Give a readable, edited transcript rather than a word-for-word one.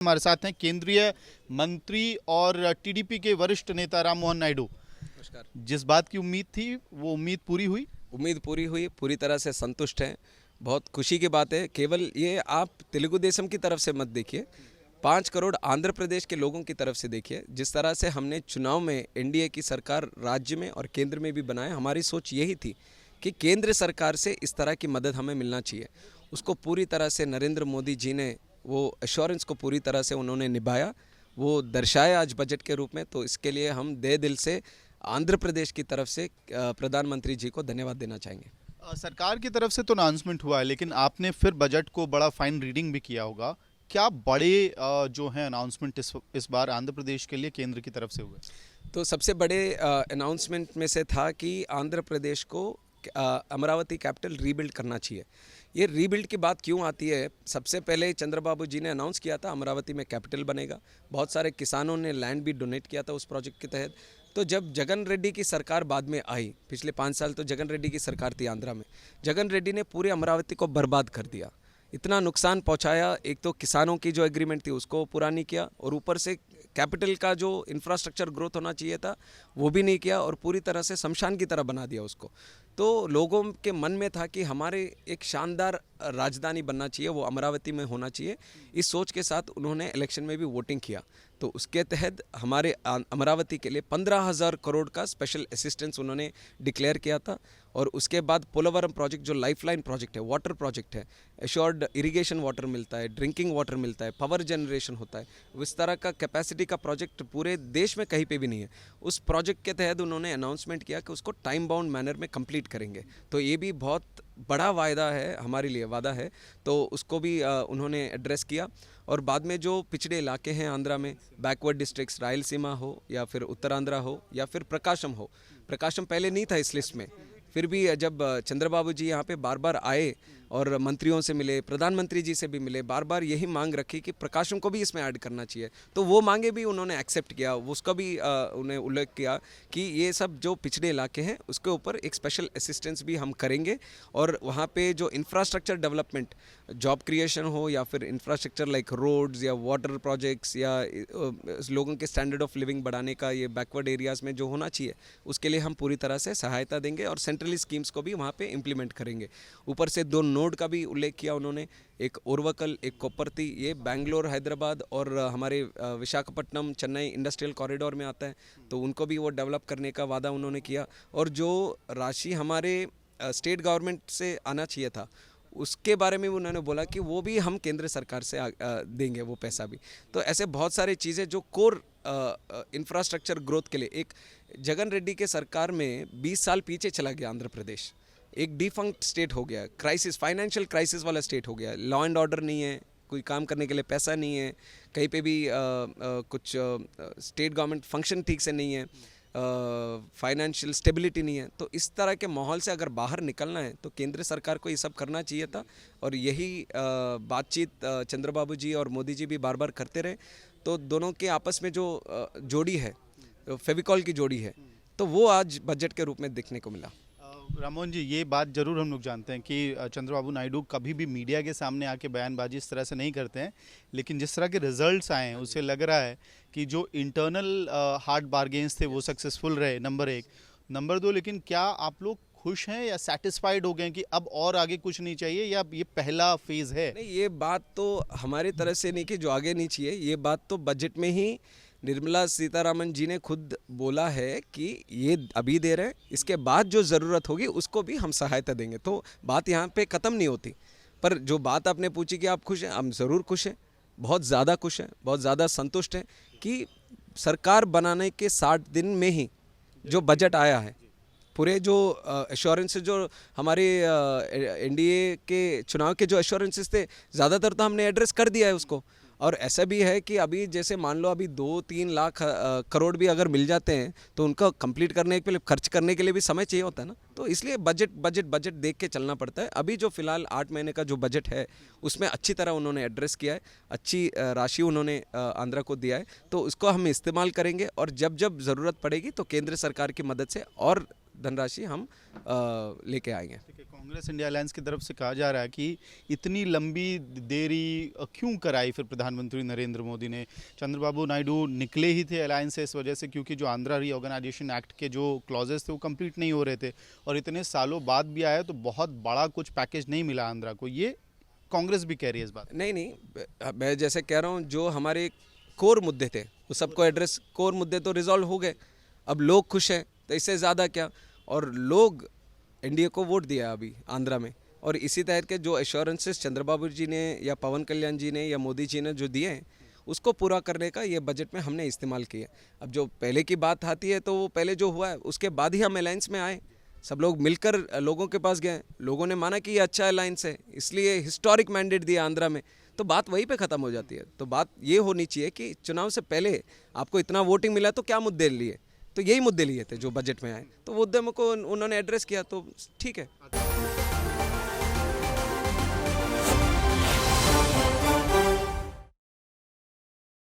हमारे साथ हैं केंद्रीय मंत्री और टीडीपी के वरिष्ठ नेता राम मोहन नायडू। नमस्कार। जिस बात की उम्मीद थी वो उम्मीद पूरी हुई। उम्मीद पूरी हुई, पूरी तरह से संतुष्ट हैं। बहुत खुशी की बात है। केवल ये आप तेलुगु देशम की तरफ से मत देखिए, 5 करोड़ आंध्र प्रदेश के लोगों की तरफ से देखिए। जिस तरह से हमने चुनाव में एनडीए की सरकार राज्य में और केंद्र में भी बनाया, हमारी सोच यही थी कि केंद्र सरकार से इस तरह की मदद हमें मिलना चाहिए। उसको पूरी तरह से नरेंद्र मोदी जी ने वो एश्योरेंस को पूरी तरह से उन्होंने निभाया, वो दर्शाया आज बजट के रूप में। तो इसके लिए हम दिल से आंध्र प्रदेश की तरफ से प्रधानमंत्री जी को धन्यवाद देना चाहेंगे। सरकार की तरफ से तो अनाउंसमेंट हुआ है, लेकिन आपने फिर बजट को बड़ा फाइन रीडिंग भी किया होगा। क्या बड़े जो हैं अनाउंसमेंट इस बार आंध्र प्रदेश के लिए केंद्र की तरफ से हुए? तो सबसे बड़े अनाउंसमेंट में से था कि आंध्र प्रदेश को अमरावती कैपिटल रीबिल्ड करना चाहिए। ये रीबिल्ड की बात क्यों आती है? सबसे पहले चंद्रबाबू जी ने अनाउंस किया था अमरावती में कैपिटल बनेगा। बहुत सारे किसानों ने लैंड भी डोनेट किया था उस प्रोजेक्ट के तहत। तो जब जगन रेड्डी की सरकार बाद में आई, पिछले 5 साल तो जगन रेड्डी की सरकार थी आंध्रा में, जगन रेड्डी ने पूरे अमरावती को बर्बाद कर दिया, इतना नुकसान पहुंचाया। एक तो किसानों की जो एग्रीमेंट थी उसको पूरा नहीं किया, और ऊपर से कैपिटल का जो इंफ्रास्ट्रक्चर ग्रोथ होना चाहिए था वो भी नहीं किया, और पूरी तरह से शमशान की तरह बना दिया उसको। तो लोगों के मन में था कि हमारे एक शानदार राजधानी बनना चाहिए, वो अमरावती में होना चाहिए। इस सोच के साथ उन्होंने इलेक्शन में भी वोटिंग किया। तो उसके तहत हमारे अमरावती के लिए 15,000 करोड़ का स्पेशल असिस्टेंस उन्होंने डिक्लेयर किया था। और उसके बाद पोलावरम प्रोजेक्ट जो लाइफलाइन प्रोजेक्ट है, वाटर प्रोजेक्ट है, एश्योर्ड इरिगेशन वाटर मिलता है, ड्रिंकिंग वाटर मिलता है, पावर जनरेशन होता है, इस तरह का कैपेसिटी का प्रोजेक्ट पूरे देश में कहीं पे भी नहीं है। उस प्रोजेक्ट के तहत उन्होंने अनाउंसमेंट किया कि उसको टाइम बाउंड मैनर में कंप्लीट करेंगे। तो ये भी बहुत बड़ा वायदा है, हमारे लिए वादा है। तो उसको भी उन्होंने एड्रेस किया। और बाद में जो पिछड़े इलाके हैं आंध्रा में, बैकवर्ड डिस्ट्रिक्ट्स, रायलसीमा हो या फिर उत्तरांध्रा हो या फिर प्रकाशम हो, प्रकाशम पहले नहीं था इस लिस्ट में, फिर भी जब चंद्रबाबू जी यहाँ पे बार बार आए और मंत्रियों से मिले, प्रधानमंत्री जी से भी मिले, बार बार यही मांग रखी कि प्रकाशम को भी इसमें ऐड करना चाहिए। तो वो मांगे भी उन्होंने एक्सेप्ट किया, उसका भी उन्हें उल्लेख किया कि ये सब जो पिछड़े इलाके हैं उसके ऊपर एक स्पेशल असिस्टेंस भी हम करेंगे। और वहाँ पे जो इंफ्रास्ट्रक्चर डेवलपमेंट, जॉब क्रिएशन हो या फिर इंफ्रास्ट्रक्चर लाइक रोड्स या वाटर प्रोजेक्ट्स या लोगों के स्टैंडर्ड ऑफ लिविंग बढ़ाने का, ये बैकवर्ड एरियाज़ में जो होना चाहिए उसके लिए हम पूरी तरह से सहायता देंगे और सेंट्रली स्कीम्स को भी वहाँ पे इम्प्लीमेंट करेंगे। ऊपर से 2 नोड का भी उल्लेख किया उन्होंने, एक ओरवकल, एक कोप्परती। ये बेंगलोर, हैदराबाद और हमारे विशाखापट्टनम, चेन्नई इंडस्ट्रियल कॉरिडोर में आता है, तो उनको भी वो डेवलप करने का वादा उन्होंने किया। और जो राशि हमारे स्टेट गवर्नमेंट से आना चाहिए था उसके बारे में भी उन्होंने बोला कि वो भी हम केंद्र सरकार से देंगे वो पैसा भी। तो ऐसे बहुत सारी चीज़ें जो कोर इंफ्रास्ट्रक्चर ग्रोथ के लिए, एक जगन रेड्डी के सरकार में 20 साल पीछे चला गया आंध्र प्रदेश, एक डिफंक्ट स्टेट हो गया, क्राइसिस, फाइनेंशियल क्राइसिस वाला स्टेट हो गया। लॉ एंड ऑर्डर नहीं है, कोई काम करने के लिए पैसा नहीं है, कहीं पे भी कुछ स्टेट गवर्नमेंट फंक्शन ठीक से नहीं है, फाइनेंशियल स्टेबिलिटी नहीं है। तो इस तरह के माहौल से अगर बाहर निकलना है तो केंद्र सरकार को ये सब करना चाहिए था। और यही बातचीत चंद्रबाबू जी और मोदी जी भी बार बार करते रहे। तो दोनों के आपस में जो जोड़ी है, फेविकॉल की जोड़ी है, तो वो आज बजट के रूप में देखने को मिला। राममोहन जी, ये बात जरूर हम लोग जानते हैं कि चंद्रबाबू नायडू कभी भी मीडिया के सामने आके बयानबाजी इस तरह से नहीं करते हैं, लेकिन जिस तरह के रिजल्ट्स आए हैं उससे लग रहा है कि जो इंटरनल हार्ड बार्गेन्स थे वो सक्सेसफुल रहे, नंबर 1। नंबर 2, लेकिन क्या आप लोग खुश हैं या सेटिस्फाइड हो गए कि अब और आगे कुछ नहीं चाहिए, या ये पहला फेज है? नहीं, ये बात तो हमारी तरफ से नहीं कि जो आगे नहीं चाहिए, ये बात तो बजट में ही निर्मला सीतारामन जी ने खुद बोला है कि ये अभी दे रहे हैं, इसके बाद जो ज़रूरत होगी उसको भी हम सहायता देंगे। तो बात यहाँ पे ख़त्म नहीं होती। पर जो बात आपने पूछी कि आप खुश हैं, हम ज़रूर खुश हैं, बहुत ज़्यादा खुश हैं, बहुत ज़्यादा संतुष्ट हैं कि सरकार बनाने के 60 दिन में ही जो बजट आया है, पूरे जो एश्योरेंसेस जो हमारे एनडीए के चुनाव के जो एश्योरेंसेस थे, ज़्यादातर तो हमने एड्रेस कर दिया है उसको। और ऐसा भी है कि अभी जैसे मान लो अभी 2-3 लाख करोड़ भी अगर मिल जाते हैं तो उनका कंप्लीट करने के लिए, खर्च करने के लिए भी समय चाहिए होता है ना। तो इसलिए बजट बजट बजट देख के चलना पड़ता है। अभी जो फिलहाल 8 महीने का जो बजट है उसमें अच्छी तरह उन्होंने एड्रेस किया है, अच्छी राशि उन्होंने आंध्रा को दिया है, तो उसको हम इस्तेमाल करेंगे। और जब जब ज़रूरत पड़ेगी तो केंद्र सरकार की मदद से और धनराशि हम लेके आएंगे। ठीक है, कांग्रेस इंडिया अलायंस की तरफ से कहा जा रहा है कि इतनी लंबी देरी क्यों कराई फिर प्रधानमंत्री नरेंद्र मोदी ने। चंद्रबाबू नायडू निकले ही थे अलायंस से इस वजह से क्योंकि जो आंध्रा रीऑर्गेनाइजेशन एक्ट के जो क्लॉजेस थे वो कंप्लीट नहीं हो रहे थे, और इतने सालों बाद भी आया तो बहुत बड़ा कुछ पैकेज नहीं मिला आंध्रा को। ये कांग्रेस भी कह रही है इस बात। नहीं नहीं, मैं जैसे कह रहा हूँ, जो हमारे कोर मुद्दे थे वो सबको एड्रेस, कोर मुद्दे तो रिजॉल्व हो गए। अब लोग खुश हैं तो इससे ज़्यादा क्या। और लोग एनडीए को वोट दिया अभी आंध्रा में, और इसी तहत के जो एश्योरेंसेस चंद्रबाबू जी ने या पवन कल्याण जी ने या मोदी जी ने जो दिए हैं उसको पूरा करने का ये बजट में हमने इस्तेमाल किया। अब जो पहले की बात आती है तो वो पहले जो हुआ है उसके बाद ही हम अलायंस में आए, सब लोग मिलकर लोगों के पास गए, लोगों ने माना कि ये अच्छा अलायंस है, इसलिए हिस्टोरिक मैंडेट दिया आंध्रा में, तो बात वहीं पे ख़त्म हो जाती है। तो बात ये होनी चाहिए कि चुनाव से पहले आपको इतना वोटिंग मिला तो क्या मुद्दे लिए, तो यही मुद्दे लिए थे जो बजट में आए, तो वो मुद्दे को उन्होंने एड्रेस किया, तो ठीक है।